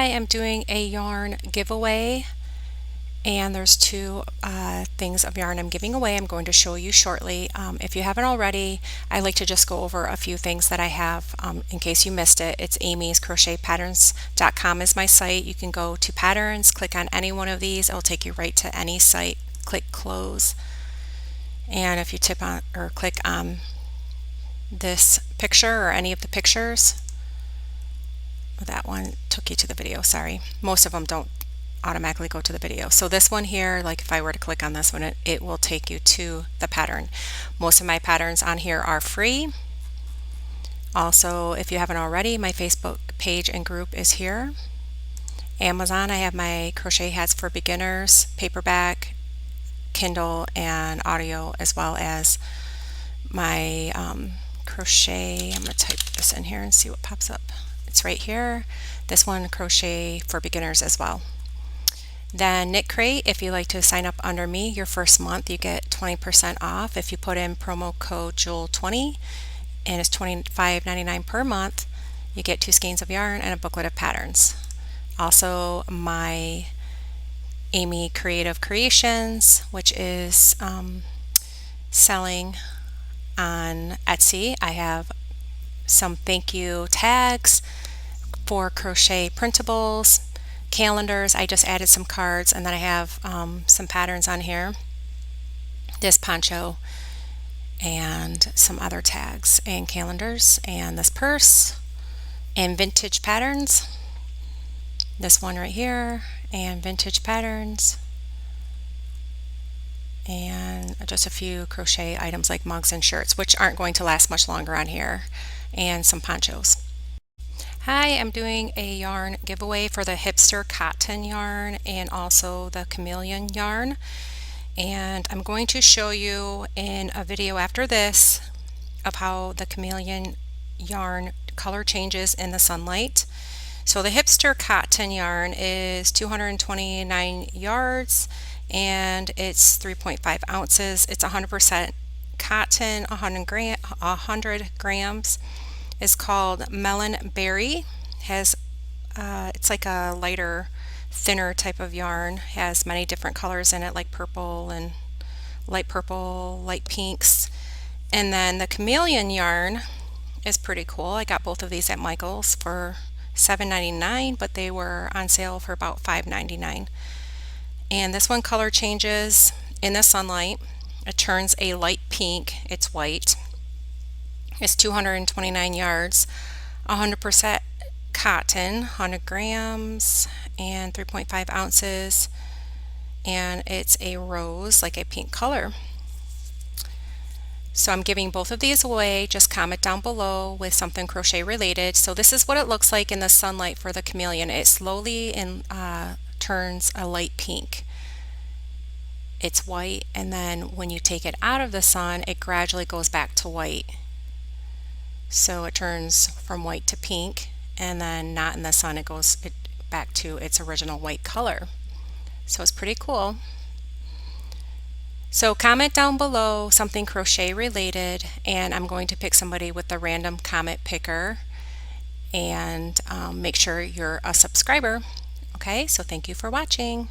Hi, I'm doing a yarn giveaway, and there's two things of yarn I'm giving away. I'm going to show you shortly. If you haven't already, I like to just go over a few things that I have in case you missed it. It's amyscrochetpatterns.com is my site. You can go to patterns, click on any one of these. It'll take you right to any site. Click close, and if you tip on or click on this picture or any of the pictures, that one took you to the video, sorry. Most of them don't automatically go to the video. So this one here, like if I were to click on this one, it will take you to the pattern. Most of my patterns on here are free. Also, if you haven't already, my Facebook page and group is here. Amazon, I have my crochet hats for beginners, paperback, Kindle, and audio, as well as my crochet. I'm going to type this in here and see what pops up. It's right here. This one, crochet for beginners as well. Then Knit Crate, if you like to sign up under me, your first month you get 20% off if you put in promo code JEWEL20, and it's $25.99 per month. You get 2 skeins of yarn and a booklet of patterns. Also, my Amy Creative Creations, which is selling on Etsy. I have some thank you tags for crochet printables, calendars. I just added some cards, and then I have some patterns on here, this poncho, and some other tags and calendars, and this purse, and vintage patterns, this one right here, and vintage patterns, and just a few crochet items like mugs and shirts, which aren't going to last much longer on here, and some ponchos. Hi, I'm doing a yarn giveaway for the hipster cotton yarn and also the chameleon yarn, and I'm going to show you in a video after this of how the chameleon yarn color changes in the sunlight. So the hipster cotton yarn is 229 yards and it's 3.5 ounces. It's 100% cotton, 100 grams. It's called Melon Berry. Has it's like a lighter, thinner type of yarn. Has many different colors in it, like purple, light pinks. And then the chameleon yarn is pretty cool. I got both of these at Michael's for $7.99, but they were on sale for about $5.99. And this one color changes in the sunlight. It turns a light pink. It's white. It's 229 yards, 100% cotton, 100 grams, and 3.5 ounces, and it's a rose, like a pink color. So I'm giving both of these away. Just comment down below with something crochet related. So this is what it looks like in the sunlight for the chameleon. It slowly turns a light pink. It's white, and then when you take it out of the sun, it gradually goes back to white. So it turns from white to pink, and then not in the sun, it goes back to its original white color. So it's pretty cool. So comment down below something crochet related, and I'm going to pick somebody with the random comment picker, and make sure you're a subscriber. Okay, so thank you for watching.